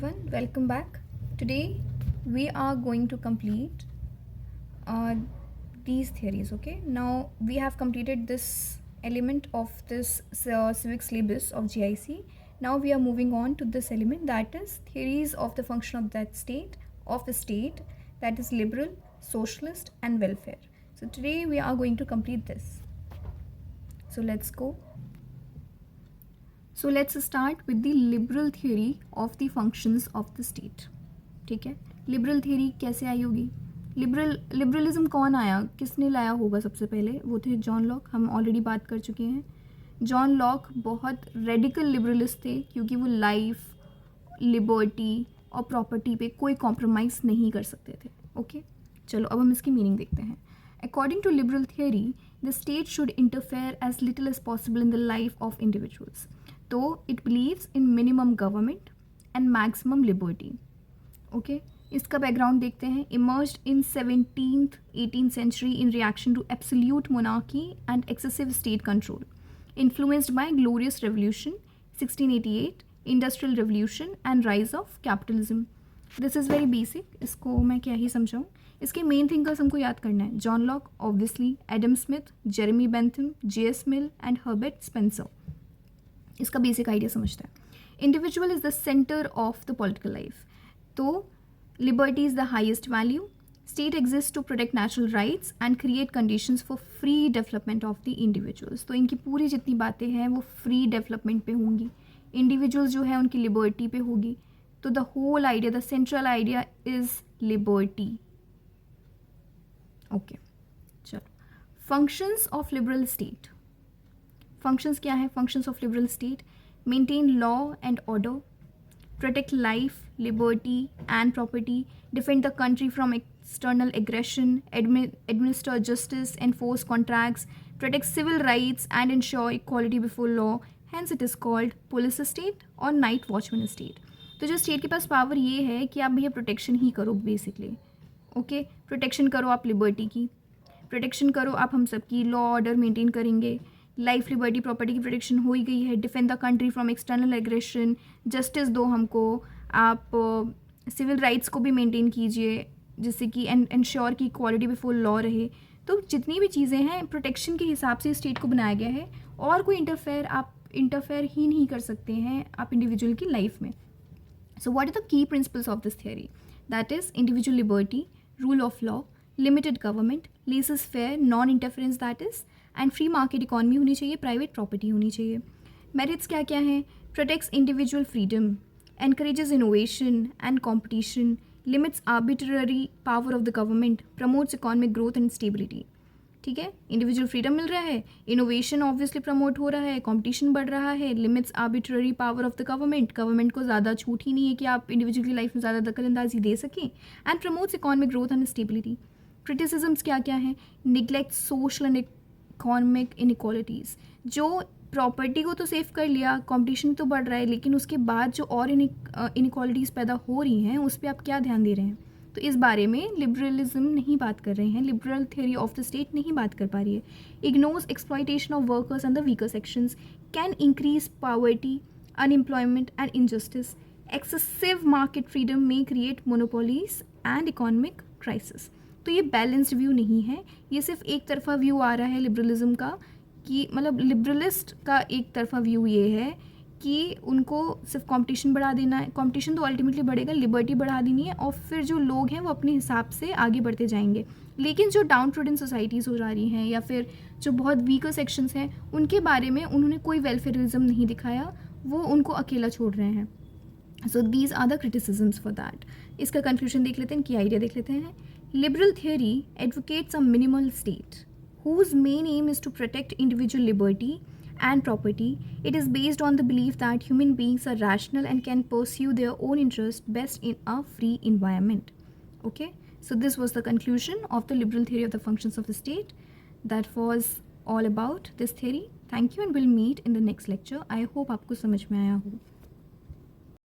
everyone, welcome back. Today we are going to complete these theories. Okay, now we have completed this element of this civic syllabus of GIC. Now we are moving on to this element, that is theories of the function of that state, of the state, that is liberal, socialist and welfare. So today we are going to complete this. So let's go. So let's start with the liberal theory of the functions of the state. ठीक है, liberal theory कैसे आई होगी? Liberalism कौन आया, किसने लाया होगा सबसे पहले? वो थे जॉन लॉक, हम ऑलरेडी बात कर चुके हैं. जॉन लॉक बहुत रेडिकल लिबरलिस्ट थे क्योंकि वो लाइफ, लिबर्टी और प्रॉपर्टी पे कोई कॉम्प्रोमाइज़ नहीं कर सकते थे. ओके, चलो अब हम इसकी मीनिंग देखते हैं. According to liberal theory, the state should interfere as little as possible in the life of individuals. So it believes in minimum government and maximum liberty. Okay, इसका background देखते हैं. Emerged in 17th 18th century in reaction to absolute monarchy and excessive state control. Influenced by Glorious Revolution, 1688, Industrial Revolution and rise of capitalism. This is very basic. इसको मैं क्या ही समझाऊँ. इसके main thinkers हमको याद करना है. John Locke obviously, Adam Smith, Jeremy Bentham, J.S. Mill and Herbert Spencer. इसका बेसिक आइडिया समझते हैं. Individual is the centre of the political life. तो liberty is the highest value. State exist to protect natural rights and create conditions for free development of the individuals. तो इनकी पूरी जितनी बातें हैं वो फ्री डेवलपमेंट पे होंगी. इंडिविजुअल्स जो है उनकी लिबर्टी पे होगी. तो the whole idea, the central idea is liberty. Okay, चलो. Functions of liberal state. Functions क्या है? Functions of liberal state: maintain law and order, protect life, liberty and property, defend the country from external aggression, administer justice, enforce contracts, protect civil rights and ensure equality before law. Hence it is called police state और night watchman state. तो जो state के पास power ये है कि आप भैया protection ही करो बेसिकली. ओके, प्रोटेक्शन करो आप लिबर्टी की, प्रोटेक्शन करो आप हम सब की, लॉ ऑर्डर मेंटेन करेंगे, लाइफ, लिबर्टी, प्रॉपर्टी की प्रोटेक्शन हो ही गई है. Defend the country from external aggression, justice दो हमको, आप सिविल राइट्स को भी मेंटेन कीजिए जिससे कि एंश्योर की इक्वालिटी बिफोर लॉ रहे. तो जितनी भी चीज़ें हैं प्रोटेक्शन के हिसाब से स्टेट को बनाया गया है और कोई आप इंटरफेयर ही नहीं कर सकते हैं आप इंडिविजुअल की लाइफ में. So what are the key principles of this theory? That is individual liberty, rule of law, limited government, laissez faire, non interference that is, and free market economy होनी चाहिए, private property होनी चाहिए. Merits क्या क्या हैं? Protects individual freedom, encourages innovation and competition, limits arbitrary power of the government, promotes economic growth and stability. ठीक है, individual freedom मिल रहा है, इनोवेशन ऑब्वियसली प्रमोट हो रहा है, कंपटीशन बढ़ रहा है, limits arbitrary power of the government को ज़्यादा छूट ही नहीं है कि आप इंडिविजुअल की लाइफ में ज़्यादा दखल अंदाजी दे सकें, and promotes economic growth and stability. Criticisms क्या क्या हैं? Neglect social and economic inequalities. जो प्रॉपर्टी को तो सेव कर लिया, कंपटीशन तो बढ़ रहा है, लेकिन उसके बाद जो और इनइक्वालिटीज़ पैदा हो रही हैं उस पर आप क्या ध्यान दे रहे हैं? तो इस बारे में लिबरलिज्म नहीं बात कर रहे हैं, liberal theory of the state नहीं बात कर पा रही है. Ignores exploitation of workers and the weaker sections, can increase poverty, unemployment and injustice, excessive market freedom में create monopolies and economic crisis. तो ये बैलेंस्ड व्यू नहीं है, ये सिर्फ एक तरफा व्यू आ रहा है लिबरलिज्म का, कि मतलब लिबरलिस्ट का एक तरफा व्यू ये है कि उनको सिर्फ कंपटीशन बढ़ा देना है. कंपटीशन तो अल्टीमेटली बढ़ेगा, लिबर्टी बढ़ा देनी है और फिर जो लोग हैं वो अपने हिसाब से आगे बढ़ते जाएंगे. लेकिन जो डाउन ट्रोडन सोसाइटीज़ हो जा रही हैं या फिर जो बहुत वीकर सेक्शंस हैं उनके बारे में उन्होंने कोई वेलफेयरिज्म नहीं दिखाया, वो उनको अकेला छोड़ रहे हैं. So these are the criticisms for that. इसका कंक्लूजन देख लेते हैं, की आइडिया देख लेते हैं. Liberal theory advocates a minimal state whose main aim is to protect individual liberty and property. It is based on the belief that human beings are rational and can pursue their own interests best in a free environment. Okay, so this was the conclusion of the liberal theory of the functions of the state. That was all about this theory. Thank you and we'll meet in the next lecture. I hope आपको समझ में आया हो.